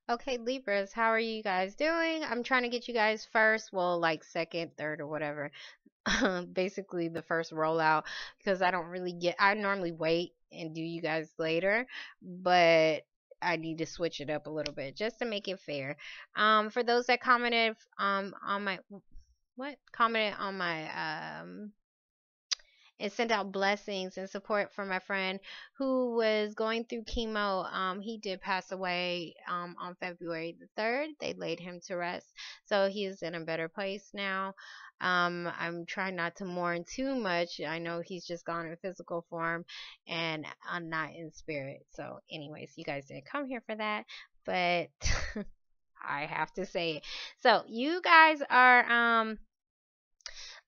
Okay, Libras, how are you guys doing? I'm trying to get you guys first, well, like second, third, or whatever. Basically, the first rollout because I normally wait and do you guys later, but I need to switch it up a little bit just to make it fair. For those that commented on my what commented on my and sent out blessings and support for my friend who was going through chemo. He did pass away on February the 3rd. They laid him to rest. So he is in a better place now. I'm trying not to mourn too much. I know he's just gone in physical form and I'm not in spirit. So, anyways, you guys didn't come here for that. But I have to say it. So, you guys are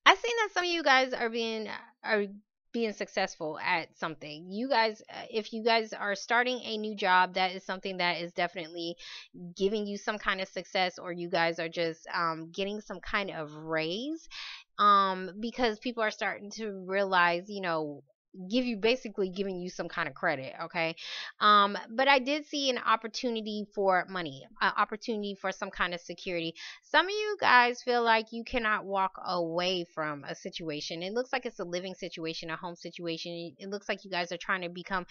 I seen that some of you guys are being successful at something. You guys, if you guys are starting a new job, that is something that is definitely giving you some kind of success, or you guys are just getting some kind of raise. Because people are starting to realize, basically giving you some kind of credit. Okay. But I did see an opportunity for money, an opportunity for some kind of security. Some of you guys feel like you cannot walk away from a situation. It looks like it's a living situation, a home situation. It looks like you guys are trying to become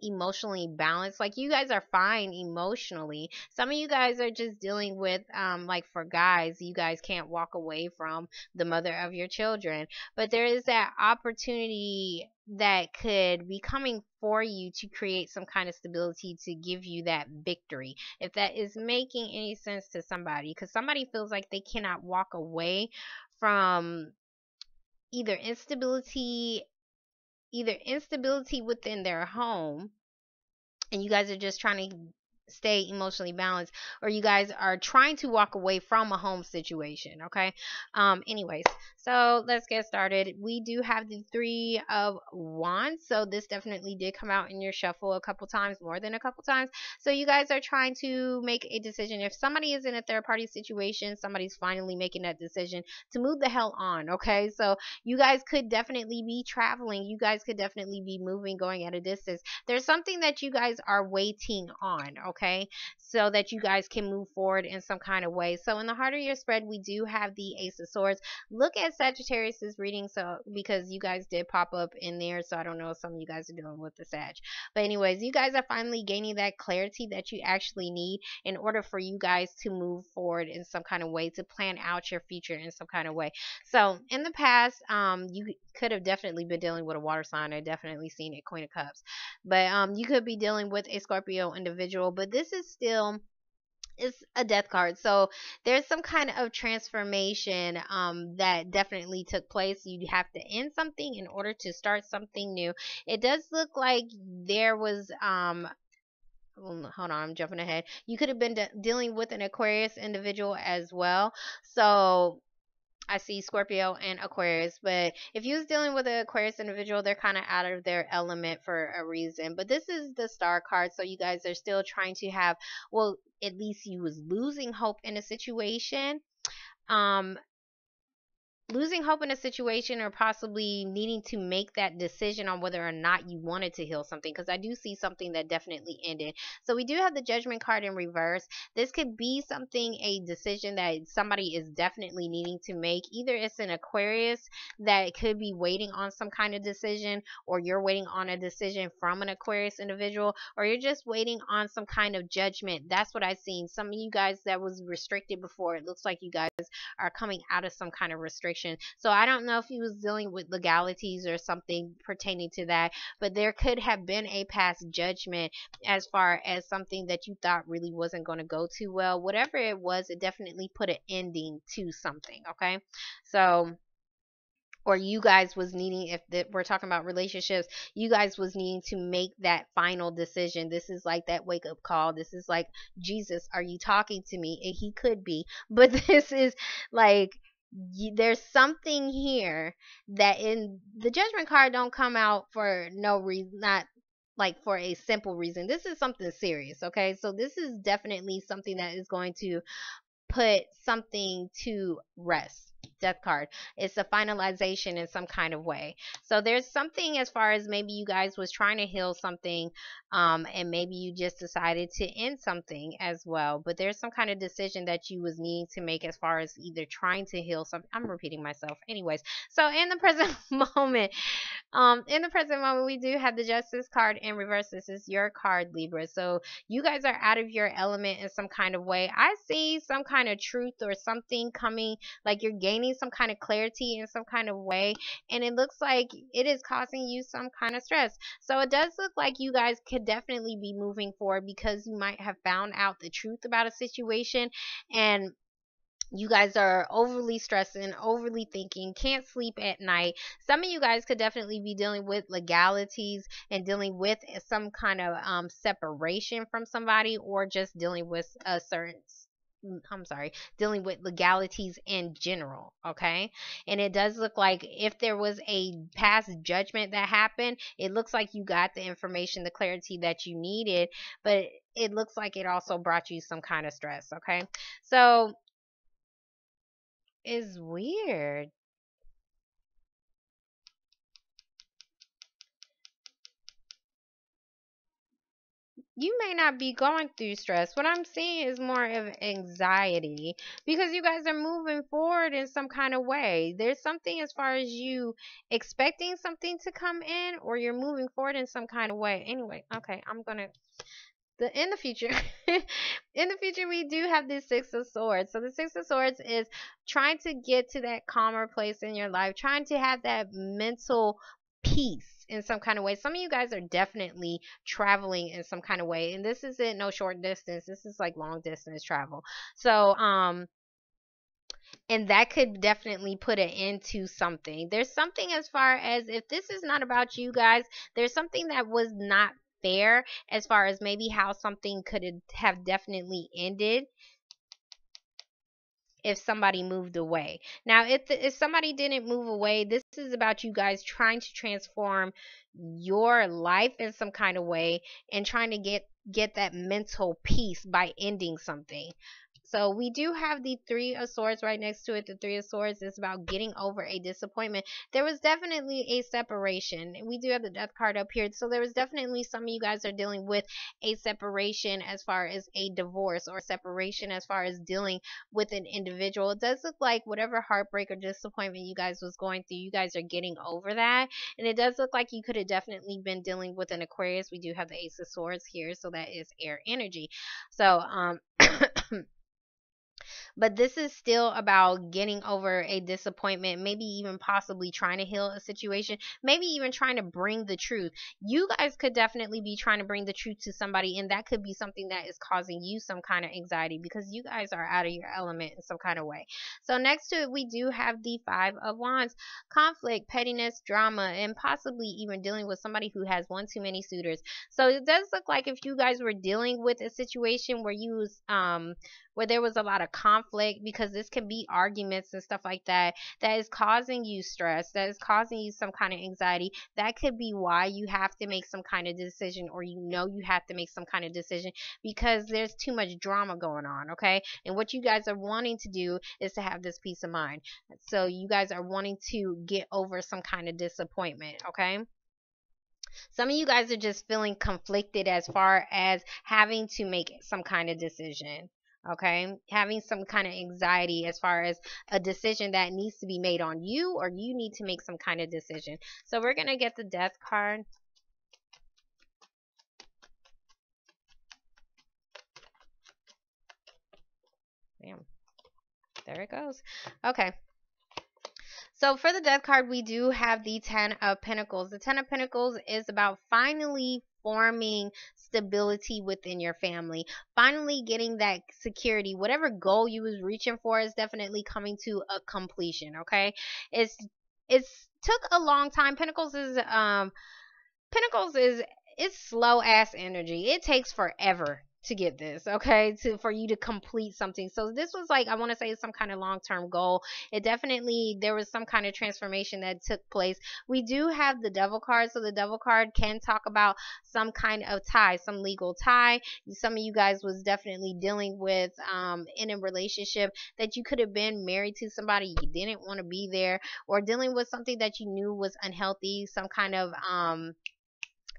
emotionally balanced. Like, you guys are fine emotionally. Some of you guys are just dealing with like, for guys, you guys can't walk away from the mother of your children, but there is that opportunity that could be coming for you to create some kind of stability to give you that victory, if that is making any sense to somebody, because somebody feels like they cannot walk away from either instability either instability within their home, and you guys are just trying to stay emotionally balanced, or you guys are trying to walk away from a home situation. Okay. Anyways, so let's get started. We do have the Three of Wands, so this definitely did come out in your shuffle a couple times, more than a couple times. So you guys are trying to make a decision. If somebody is in a third party situation, somebody's finally making that decision to move the hell on. Okay. So you guys could definitely be traveling, you guys could definitely be moving, going at a distance. There's something that you guys are waiting on, okay, so that you guys can move forward in some kind of way. So in the heart of your spread, we do have the Ace of Swords. Look at Sagittarius's reading, so because you guys did pop up in there, so I don't know if some of you guys are dealing with the Sag. But anyways, you guys are finally gaining that clarity that you actually need in order for you guys to move forward in some kind of way, to plan out your future in some kind of way. So in the past, you could have definitely been dealing with a water sign. I definitely seen it, Queen of Cups. But you could be dealing with a Scorpio individual, but this is still, it's a death card. So there's some kind of transformation that definitely took place. You have to end something in order to start something new. It does look like there was hold on, I'm jumping ahead. You could have been dealing with an Aquarius individual as well. So I see Scorpio and Aquarius, but if you was dealing with an Aquarius individual, they're kind of out of their element for a reason. But this is the Star card, so you guys are still trying to have, well, at least you was losing hope in a situation. Um, Losing hope in a situation, or possibly needing to make that decision on whether or not you wanted to heal something, because I do see something that definitely ended. So we do have the Judgment card in reverse. This could be something, a decision that somebody is definitely needing to make. Either it's an Aquarius that could be waiting on some kind of decision, or you're waiting on a decision from an Aquarius individual, or you're just waiting on some kind of judgment. That's what I've seen. Some of you guys that was restricted before, it looks like you guys are coming out of some kind of restriction. So I don't know if he was dealing with legalities or something pertaining to that, but there could have been a past judgment as far as something that you thought really wasn't going to go too well. Whatever it was, it definitely put an ending to something, okay? So, or you guys was needing, if we're talking about relationships, you guys was needing to make that final decision. This is like that wake up call. This is like, Jesus, are you talking to me? And he could be, but this is like, there's something here that, in the Judgment card, don't come out for no reason, not like for a simple reason. This is something serious, okay? So this is definitely something that is going to put something to rest. Death card. It's a finalization in some kind of way. So there's something as far as maybe you guys was trying to heal something, and maybe you just decided to end something as well. But there's some kind of decision that you was needing to make as far as either trying to heal something. I'm repeating myself. Anyways, so in the present moment, we do have the Justice card in reverse. This is your card, Libra. So you guys are out of your element in some kind of way. I see some kind of truth or something coming, like you're gaining some kind of clarity in some kind of way, and it looks like it is causing you some kind of stress. So it does look like you guys could definitely be moving forward because you might have found out the truth about a situation, and you guys are overly stressing, overly thinking, can't sleep at night. Some of you guys could definitely be dealing with legalities and dealing with some kind of separation from somebody, or just dealing with a certain dealing with legalities in general, okay? And it does look like if there was a past judgment that happened, it looks like you got the information, the clarity that you needed, but it looks like it also brought you some kind of stress, okay? So is weird. You may not be going through stress. What I'm seeing is more of anxiety because you guys are moving forward in some kind of way. There's something as far as you expecting something to come in, or you're moving forward in some kind of way. Anyway, okay, I'm gonna in the future in the future we do have this Six of Swords. So the Six of Swords is trying to get to that calmer place in your life, trying to have that mental peace in some kind of way. Some of you guys are definitely traveling in some kind of way, and this isn't no short distance, this is like long distance travel. So and that could definitely put an end to something. There's something as far as, if this is not about you guys, there's something that was not fair as far as maybe how something could have definitely ended if somebody moved away. Now, if somebody didn't move away, this is about you guys trying to transform your life in some kind of way and trying to get that mental peace by ending something. So we do have the Three of Swords right next to it. The Three of Swords is about getting over a disappointment. There was definitely a separation. We do have the Death card up here. So there was definitely some of you guys are dealing with a separation as far as a divorce, or separation as far as dealing with an individual. It does look like whatever heartbreak or disappointment you guys was going through, you guys are getting over that. And it does look like you could have definitely been dealing with an Aquarius. We do have the Ace of Swords here. So that is air energy. So, but this is still about getting over a disappointment, maybe even possibly trying to heal a situation, maybe even trying to bring the truth. You guys could definitely be trying to bring the truth to somebody, and that could be something that is causing you some kind of anxiety because you guys are out of your element in some kind of way. So next to it, we do have the Five of Wands. Conflict, pettiness, drama, and possibly even dealing with somebody who has one too many suitors. So it does look like if you guys were dealing with a situation where you was where there was a lot of conflict, because this can be arguments and stuff like that, that is causing you stress, that is causing you some kind of anxiety. That could be why you have to make some kind of decision, or you know you have to make some kind of decision because there's too much drama going on, okay? And what you guys are wanting to do is to have this peace of mind. So you guys are wanting to get over some kind of disappointment, okay? Some of you guys are just feeling conflicted as far as having to make some kind of decision. Okay, having some kind of anxiety as far as a decision that needs to be made on you, or you need to make some kind of decision. So we're going to get the Death card. Damn. There it goes. Okay. So for the Death card, we do have the Ten of Pentacles. The Ten of Pentacles is about finally forming stability within your family, finally getting that security. Whatever goal you was reaching for is definitely coming to a completion, okay? It's took a long time. Pentacles is it's slow ass energy. It takes forever to get this, okay, to for you to complete something. So this was like, I want to say, some kind of long-term goal. It definitely, there was some kind of transformation that took place. We do have the devil card, so the devil card can talk about some kind of tie, some legal tie. Some of you guys was definitely dealing with in a relationship that you could have been married to somebody, you didn't want to be there, or dealing with something that you knew was unhealthy, some kind of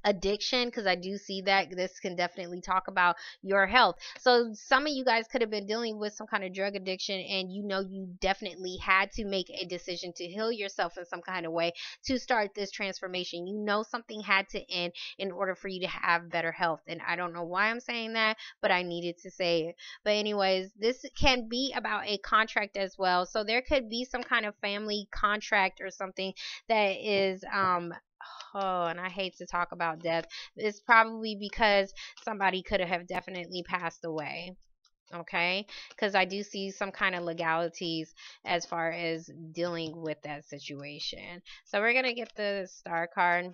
addiction, because I do see that this can definitely talk about your health. So some of you guys could have been dealing with some kind of drug addiction, and you know you definitely had to make a decision to heal yourself in some kind of way to start this transformation. You know something had to end in order for you to have better health, and I don't know why I'm saying that, but I needed to say it. But anyways, this can be about a contract as well. So there could be some kind of family contract or something that is oh, and I hate to talk about death. It's probably because somebody could have definitely passed away. Okay, because I do see some kind of legalities as far as dealing with that situation. So we're gonna get the star card.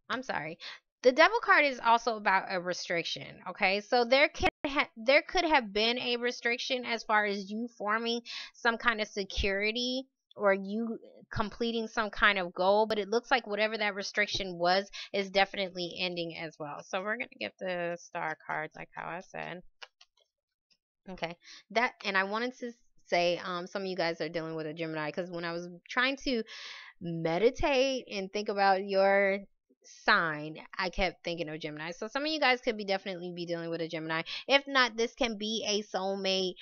I'm sorry. The devil card is also about a restriction. Okay, so there could have been a restriction as far as you forming some kind of security or you completing some kind of goal, but it looks like whatever that restriction was is definitely ending as well. So we're gonna get the star cards like how I said. Okay, that, and I wanted to say some of you guys are dealing with a Gemini, because when I was trying to meditate and think about your sign, I kept thinking of Gemini. So some of you guys could be definitely be dealing with a Gemini. If not, this can be a soulmate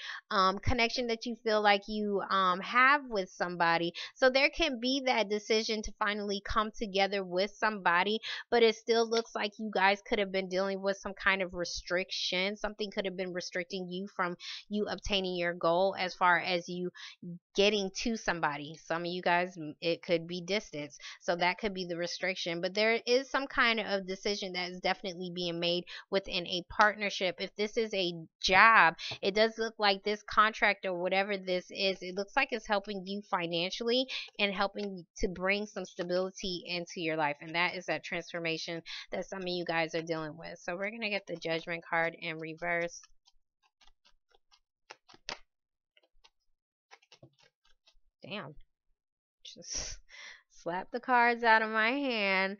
connection that you feel like you have with somebody. So there can be that decision to finally come together with somebody, but it still looks like you guys could have been dealing with some kind of restriction. Something could have been restricting you from you obtaining your goal as far as you getting to somebody. Some of you guys, it could be distance, so that could be the restriction. But there is some kind of decision that is definitely being made within a partnership. If this is a job, it does look like this contract or whatever this is, it looks like it's helping you financially and helping to bring some stability into your life, and that is that transformation that some of you guys are dealing with. So we're gonna get the judgment card in reverse. Damn, just slap the cards out of my hand.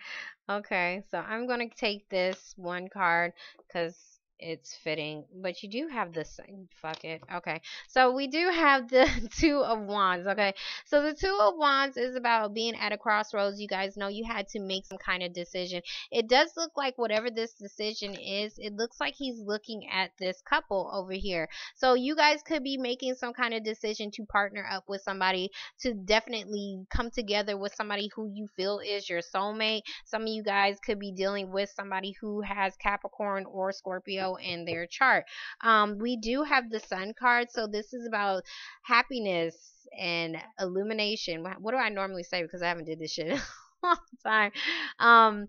Okay, so I'm going to take this one card because it's fitting, but you do have this. Fuck it. Okay, so we do have the Two of Wands. Okay, so the Two of Wands is about being at a crossroads. You guys know you had to make some kind of decision. It does look like whatever this decision is, it looks like he's looking at this couple over here. So you guys could be making some kind of decision to partner up with somebody, to definitely come together with somebody who you feel is your soulmate. Some of you guys could be dealing with somebody who has Capricorn or Scorpio in their chart. We do have the Sun card, so this is about happiness and illumination. What do I normally say, because I haven't did this shit in a long time?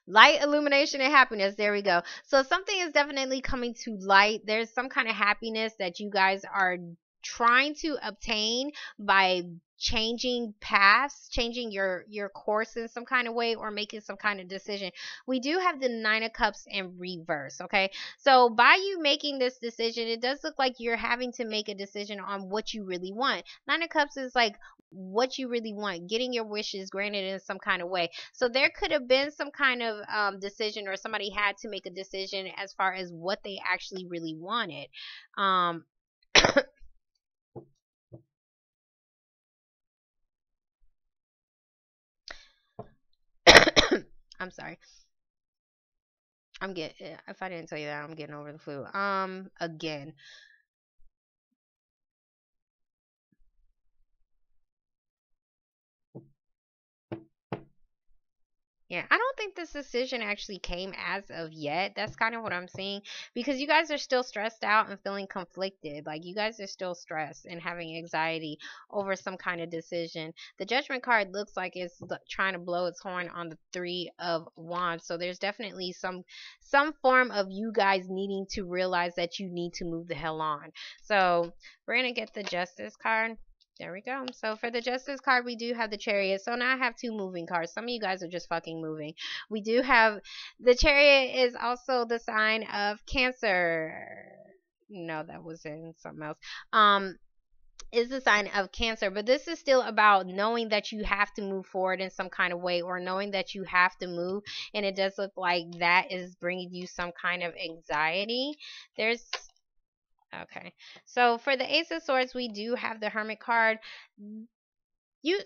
Light, illumination, and happiness. There we go. So something is definitely coming to light. There's some kind of happiness that you guys are trying to obtain by changing paths, changing your course in some kind of way, or making some kind of decision. We do have the Nine of Cups in reverse. Okay, so by you making this decision, it does look like you're having to make a decision on what you really want. Nine of Cups is like what you really want, getting your wishes granted in some kind of way. So there could have been some kind of decision, or somebody had to make a decision as far as what they actually really wanted. um I'm sorry. I'm getting, if I didn't tell you that, I'm getting over the flu. Again. Yeah, I don't think this decision actually came as of yet. That's kind of what I'm seeing, because you guys are still stressed out and feeling conflicted. Like you guys are still stressed and having anxiety over some kind of decision. The Judgment card looks like it's trying to blow its horn on the Three of Wands. So there's definitely some form of you guys needing to realize that you need to move the hell on. So we're gonna get the Justice card. There we go. So for the Justice card, we do have the Chariot. So now I have two moving cards. Some of you guys are just fucking moving. We do have the Chariot is also the sign of Cancer. No, that was in something else. Is the sign of Cancer, but this is still about knowing that you have to move forward in some kind of way, or knowing that you have to move, and it does look like that is bringing you some kind of anxiety. There's Okay, so for the Ace of Swords, we do have the Hermit card.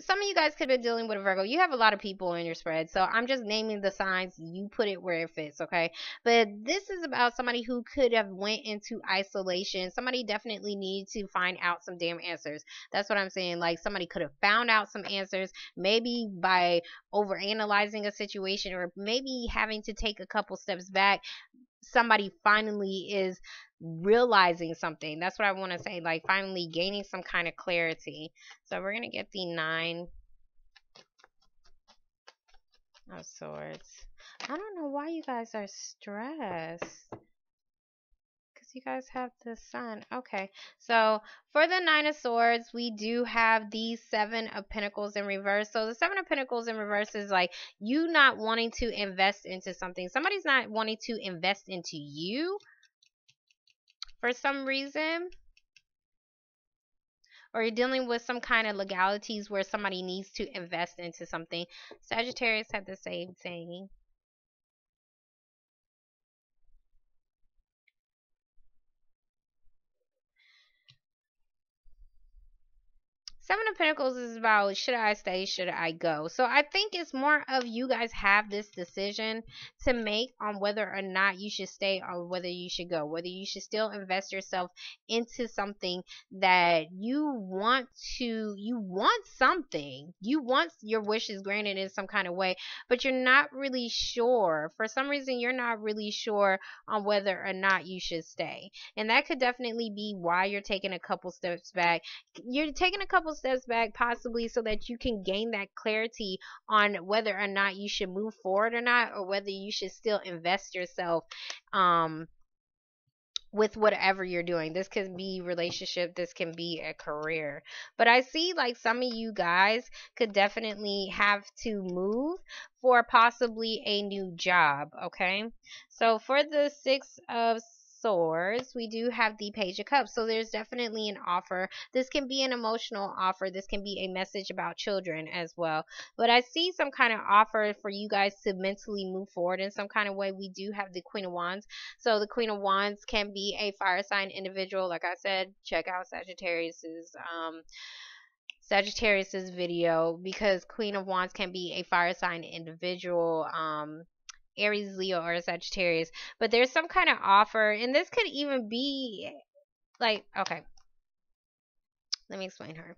Some of you guys could have been dealing with a Virgo. You have a lot of people in your spread, so I'm just naming the signs. You put it where it fits, okay? But this is about somebody who could have went into isolation. Somebody definitely needs to find out some damn answers. That's what I'm saying. Like, somebody could have found out some answers, maybe by overanalyzing a situation, or maybe having to take a couple steps back. Somebody finally is realizing something. That's what I want to say, like finally gaining some kind of clarity. So we're going to get the 9 of Swords. I don't know why you guys are stressed, because you guys have the Sun. Okay, so for the 9 of Swords, we do have the 7 of Pentacles in reverse. So the 7 of Pentacles in reverse is like you not wanting to invest into something. Somebody's not wanting to invest into you for some reason, or you're dealing with some kind of legalities where somebody needs to invest into something. Sagittarius had the same thing. Seven of Pentacles is about, should I stay, should I go? So I think it's more of you guys have this decision to make on whether or not you should stay or whether you should go. Whether you should still invest yourself into something that you want something. You want your wishes granted in some kind of way, but you're not really sure. For some reason, you're not really sure on whether or not you should stay. And that could definitely be why you're taking a couple steps back. You're taking a couple steps back possibly so that you can gain that clarity on whether or not you should move forward or not, or whether you should still invest yourself with whatever you're doing. This can be relationship, this can be a career. But I see like some of you guys could definitely have to move for possibly a new job, okay? So for the 6 of Swords, we do have the Page of Cups. So there's definitely an offer. This can be an emotional offer. This can be a message about children as well. But I see some kind of offer for you guys to mentally move forward in some kind of way. We do have the Queen of Wands. So the Queen of Wands can be a fire sign individual. Like I said, check out Sagittarius's video, because Queen of Wands can be a fire sign individual, Aries, Leo, or Sagittarius. But there's some kind of offer, and this could even be like, okay, let me explain her.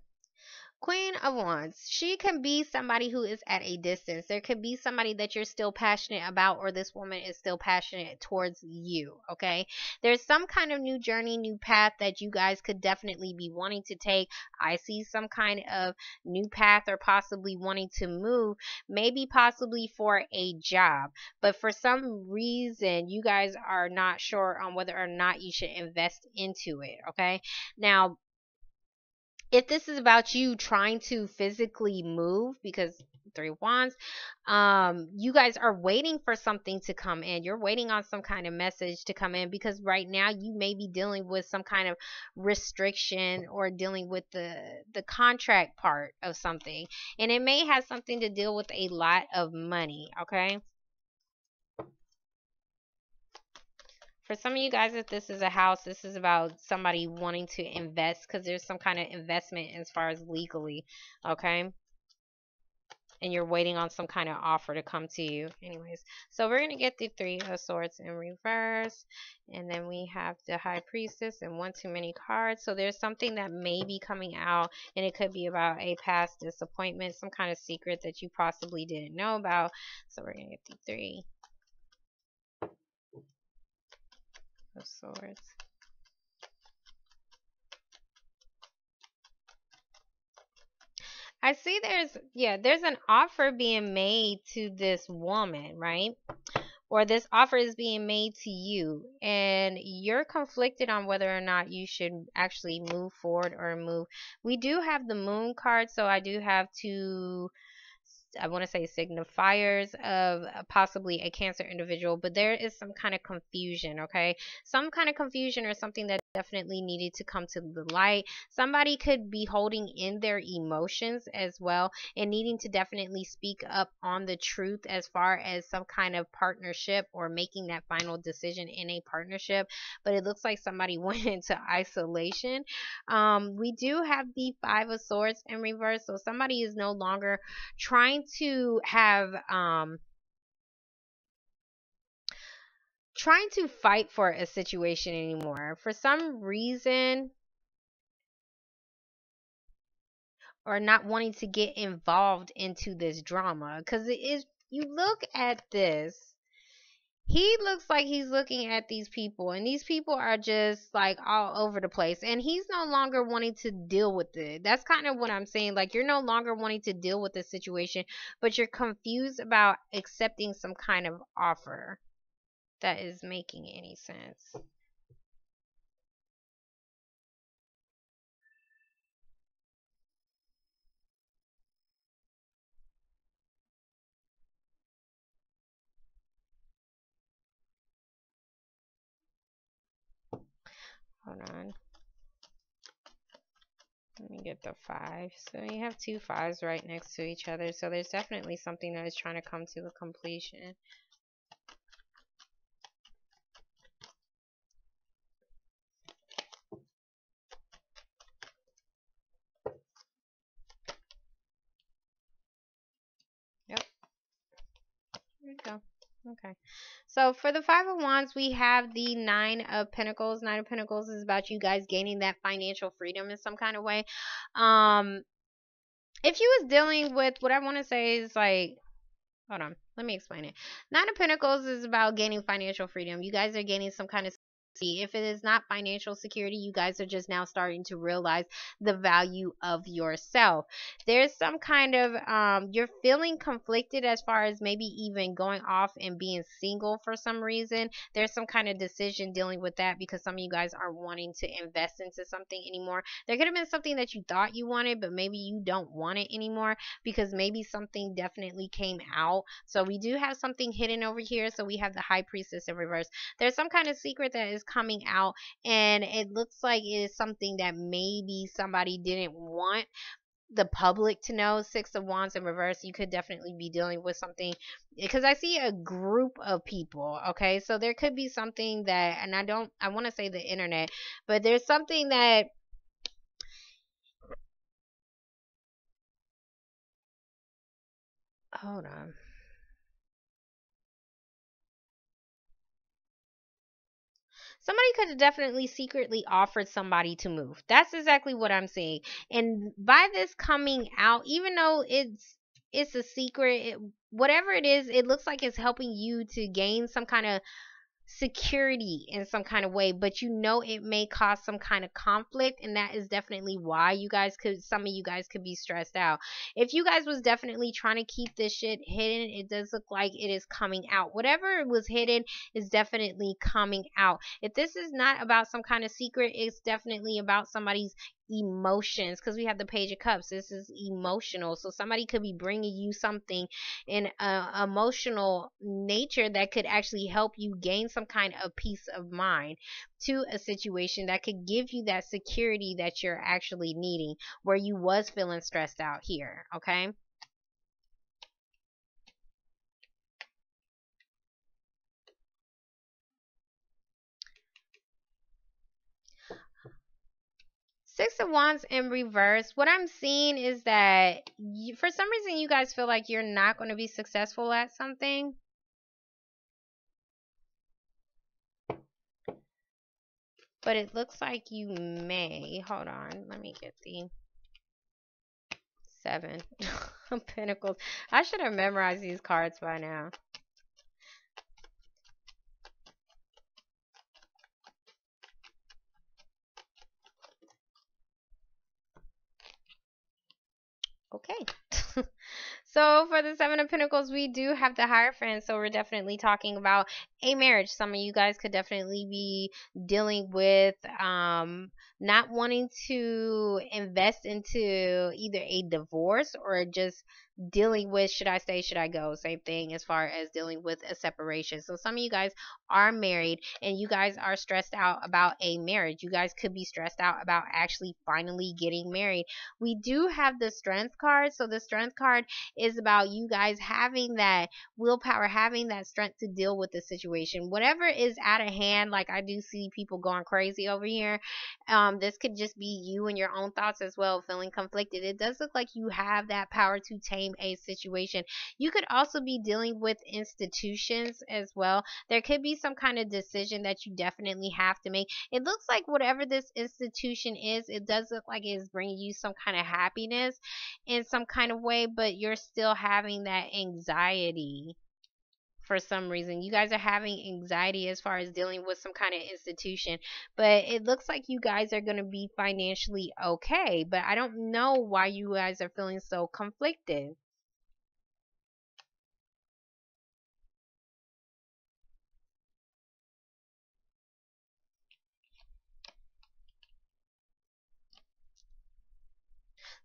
Queen of Wands, she can be somebody who is at a distance. There could be somebody that you're still passionate about, or this woman is still passionate towards you, okay? There's some kind of new journey, new path that you guys could definitely be wanting to take. I see some kind of new path, or possibly wanting to move, maybe possibly for a job. But for some reason, you guys are not sure on whether or not you should invest into it, okay? Now, if this is about you trying to physically move, because 3 of Wands, you guys are waiting for something to come in. You're waiting on some kind of message to come in, because right now you may be dealing with some kind of restriction, or dealing with the contract part of something, and it may have something to deal with a lot of money, okay? For some of you guys, if this is a house, this is about somebody wanting to invest, because there's some kind of investment as far as legally, okay? And you're waiting on some kind of offer to come to you. Anyways, so we're going to get the 3 of Swords in reverse. And then we have the High Priestess and one too many cards. So there's something that may be coming out, and it could be about a past disappointment, some kind of secret that you possibly didn't know about. So we're going to get the 3 of Swords. I see there's an offer being made to this woman, right? or this offer is being made to you, and you're conflicted on whether or not you should actually move forward or move. We do have the moon card, so I do have two, I want to say, signifiers of possibly a Cancer individual, but there is some kind of confusion, okay? Some kind of confusion or something that definitely needed to come to the light. Somebody could be holding in their emotions as well and needing to definitely speak up on the truth as far as some kind of partnership or making that final decision in a partnership. But it looks like somebody went into isolation. We do have the Five of Swords in reverse, so somebody is no longer trying to have trying to fight for a situation anymore for some reason, or not wanting to get involved into this drama, because it is, you look at this, he looks like he's looking at these people, and these people are just like all over the place, and he's no longer wanting to deal with it. That's kind of what I'm saying. Like, you're no longer wanting to deal with the situation, but you're confused about accepting some kind of offer that is making any sense. Hold on. Let me get the five. So you have two fives right next to each other. So there's definitely something that is trying to come to a completion. Yep. There we go. Okay. So for the Five of Wands, we have the Nine of Pentacles. Nine of Pentacles is about you guys gaining that financial freedom in some kind of way. If you was dealing with, what I want to say is like, hold on, let me explain it. Nine of Pentacles is about gaining financial freedom. You guys are gaining some kind of, if it is not financial security, you guys are just now starting to realize the value of yourself. There's some kind of you're feeling conflicted as far as maybe even going off and being single for some reason. There's some kind of decision dealing with that because some of you guys aren't wanting to invest into something anymore. There could have been something that you thought you wanted, but maybe you don't want it anymore because maybe something definitely came out. So we do have something hidden over here. So we have the High Priestess in reverse. There's some kind of secret that is coming out, and it looks like it is something that maybe somebody didn't want the public to know. Six of Wands in reverse, you could definitely be dealing with something because I see a group of people. Okay, so there could be something that, and I want to say the internet, but there's something that, hold on. Somebody could have definitely secretly offered somebody to move. That's exactly what I'm saying. And by this coming out, even though it's a secret, whatever it is, it looks like it's helping you to gain some kind of security in some kind of way, but you know it may cause some kind of conflict, and that is definitely why some of you guys could be stressed out. If you guys was definitely trying to keep this shit hidden, it does look like it is coming out. Whatever was hidden is definitely coming out. If this is not about some kind of secret, it's definitely about somebody's emotions, because we have the Page of Cups. This is emotional, so somebody could be bringing you something in emotional nature that could actually help you gain some kind of peace of mind to a situation that could give you that security that you're actually needing, where you was feeling stressed out here. Okay. Six of Wands in reverse. What I'm seeing is that for some reason you guys feel like you're not going to be successful at something. But it looks like you may. Hold on. Let me get the Seven of Pentacles. I should have memorized these cards by now. Okay. So for the Seven of Pentacles, we do have the Hierophant. So we're definitely talking about a marriage. Some of you guys could definitely be dealing with not wanting to invest into either a divorce or just dealing with should I stay, should I go? Same thing as far as dealing with a separation. So some of you guys are married and you guys are stressed out about a marriage. You guys could be stressed out about actually finally getting married. We do have the Strength card. So the Strength card is about you guys having that willpower, having that strength to deal with the situation. Whatever is out of hand, like I do see people going crazy over here. This could just be you and your own thoughts as well, feeling conflicted. It does look like you have that power to tame a situation. You could also be dealing with institutions as well. There could be some kind of decision that you definitely have to make. It looks like whatever this institution is, it does look like it is bringing you some kind of happiness in some kind of way, but you're still having that anxiety for some reason. You guys are having anxiety as far as dealing with some kind of institution, but it looks like you guys are going to be financially okay, but I don't know why you guys are feeling so conflicted.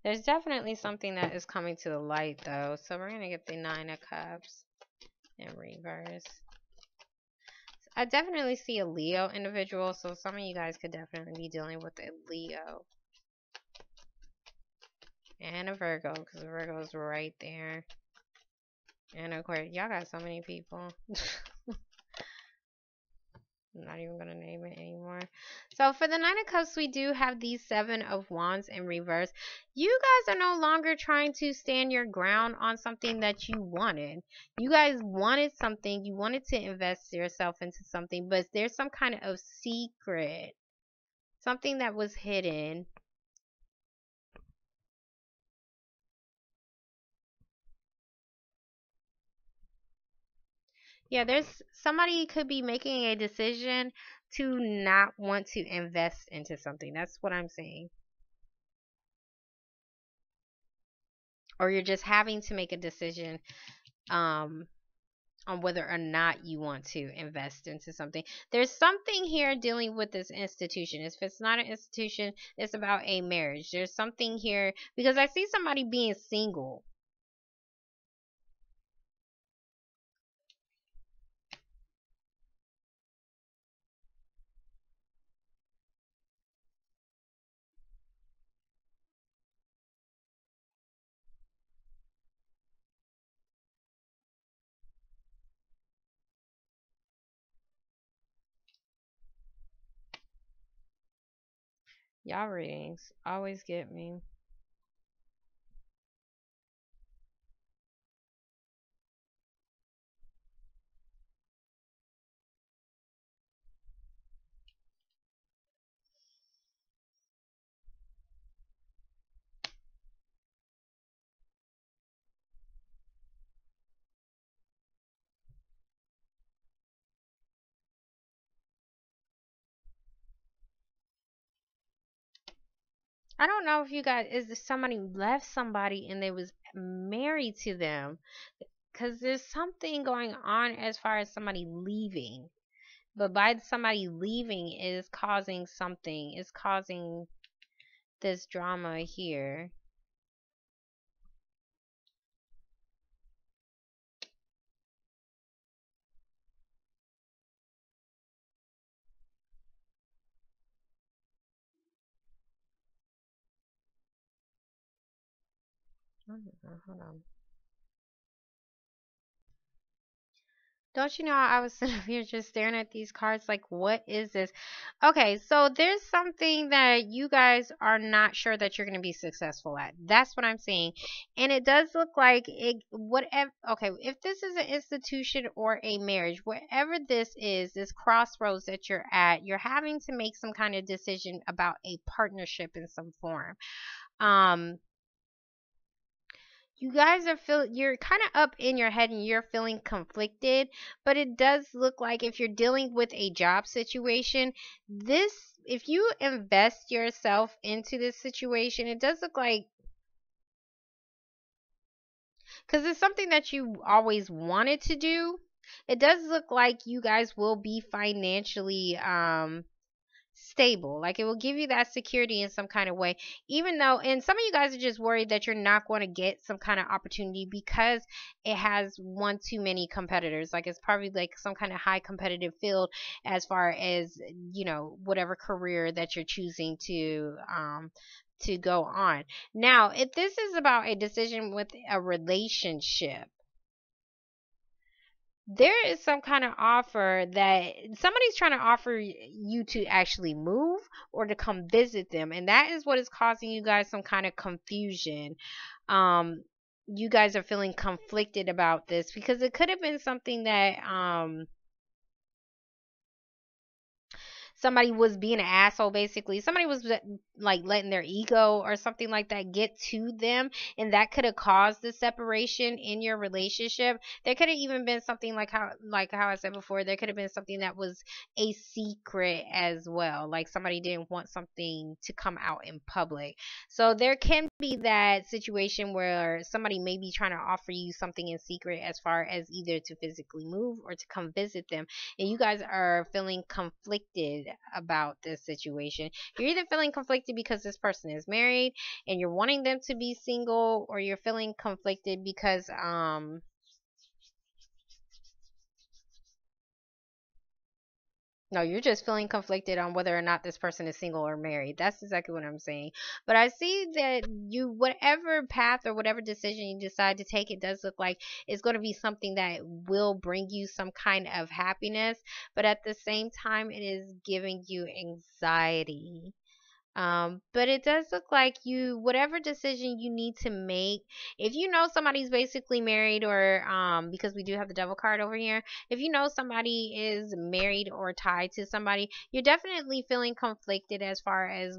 There's definitely something that is coming to the light though, so we're going to get the Nine of Cups in reverse. I definitely see a Leo individual, so some of you guys could definitely be dealing with a Leo and a Virgo, because Virgo's right there. And of course, y'all got so many people. I'm not even going to name it anymore. So for the Nine of Cups, we do have the Seven of Wands in reverse. You guys are no longer trying to stand your ground on something that you wanted. You guys wanted something. You wanted to invest yourself into something, but there's some kind of secret. Something that was hidden. Yeah, there's somebody could be making a decision to not want to invest into something. That's what I'm saying. Or you're just having to make a decision um on whether or not you want to invest into something. There's something here dealing with this institution. If it's not an institution, it's about a marriage. There's something here because I see somebody being single. Y'all readings always get me. I don't know if you guys is there somebody left somebody and they was married to them because there's something going on as far as somebody leaving. But by somebody leaving is causing something. Is causing this drama here. I don't know, hold on. Don't you know I was sitting here just staring at these cards like, what is this? Okay, so there's something that you guys are not sure that you're going to be successful at. That's what I'm saying. And it does look like it, whatever, okay, if this is an institution or a marriage, wherever this is, this crossroads that you're at, you're having to make some kind of decision about a partnership in some form. You guys are you're kind of up in your head and you're feeling conflicted, but it does look like if you're dealing with a job situation, this if you invest yourself into this situation, it does look like because it's something that you always wanted to do. It does look like you guys will be financially stable. Like it will give you that security in some kind of way. Even though, and some of you guys are just worried that you're not going to get some kind of opportunity because it has one too many competitors. Like it's probably like some kind of high competitive field as far as, whatever career that you're choosing to go on. Now, if this is about a decision with a relationship, there is some kind of offer that somebody's trying to offer you to actually move or to come visit them, and that is what is causing you guys some kind of confusion. You guys are feeling conflicted about this because it could have been something that somebody was being an asshole. Basically somebody was like letting their ego or something like that get to them, and that could have caused the separation in your relationship. There could have even been something like how I said before, there could have been something that was a secret as well, like somebody didn't want something to come out in public. So there can be that situation where somebody may be trying to offer you something in secret as far as either to physically move or to come visit them, and you guys are feeling conflicted about this situation. You're either feeling conflicted because this person is married and you're wanting them to be single, or you're feeling conflicted because no, you're just feeling conflicted on whether or not this person is single or married. That's exactly what I'm saying. But I see that you, whatever path or whatever decision you decide to take, it does look like it's going to be something that will bring you some kind of happiness. But at the same time, it is giving you anxiety. But it does look like you, whatever decision you need to make, if you know somebody's basically married, or because we do have the devil card over here, if you know somebody is married or tied to somebody, you're definitely feeling conflicted as far as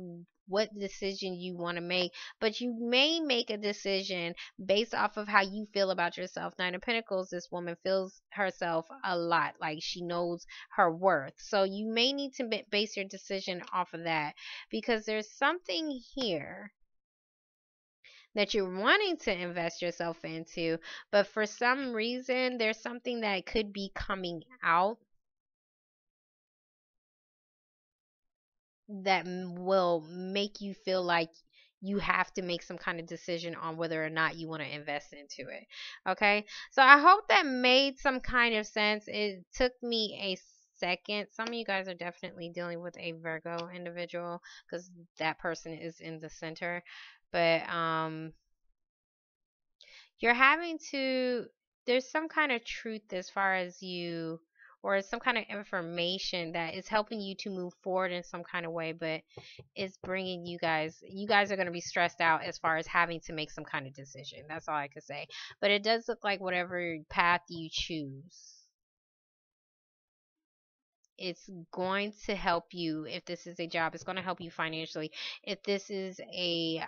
what decision you want to make. But you may make a decision based off of how you feel about yourself. Nine of Pentacles, this woman feels herself a lot, like she knows her worth. So you may need to base your decision off of that, because there's something here that you're wanting to invest yourself into, but for some reason there's something that could be coming out that will make you feel like you have to make some kind of decision on whether or not you want to invest into it. Okay, so I hope that made some kind of sense. It took me a second. Some of you guys are definitely dealing with a Virgo individual because that person is in the center, but you're having to, there's some kind of truth as far as you, or some kind of information that is helping you to move forward in some kind of way, but it's bringing you guys are going to be stressed out as far as having to make some kind of decision. That's all I could say. But it does look like whatever path you choose, it's going to help you. If this is a job, it's going to help you financially. If this is a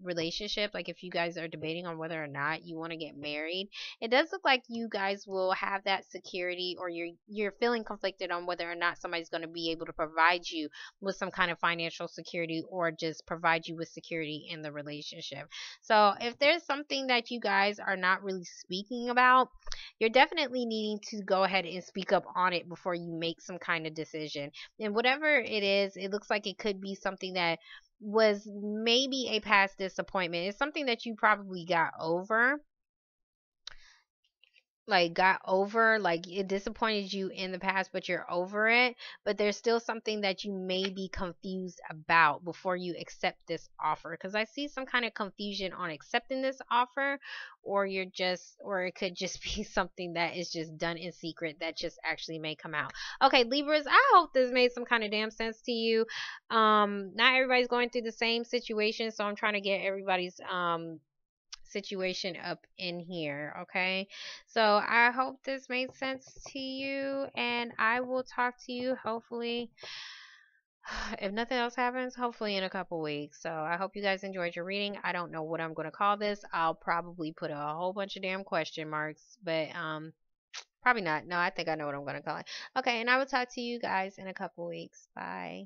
relationship, like if you guys are debating on whether or not you want to get married, it does look like you guys will have that security, or you're feeling conflicted on whether or not somebody's going to be able to provide you with some kind of financial security, or just provide you with security in the relationship. So if there's something that you guys are not really speaking about, you're definitely needing to go ahead and speak up on it before you make some kind of decision. And whatever it is, it looks like it could be something that was maybe a past disappointment. It's something that you probably got over, like it disappointed you in the past, but you're over it. But there's still something that you may be confused about before you accept this offer, because I see some kind of confusion on accepting this offer, or it could just be something that is just done in secret that just actually may come out. Okay, Libras, I hope this made some kind of damn sense to you. Not everybody's going through the same situation, so I'm trying to get everybody's situation up in here. Okay, so I hope this made sense to you, and I will talk to you hopefully, if nothing else happens, hopefully in a couple weeks. So I hope you guys enjoyed your reading. I don't know what I'm going to call this. I'll probably put a whole bunch of damn question marks, but probably not. No, I think I know what I'm going to call it. Okay, and I will talk to you guys in a couple weeks. Bye.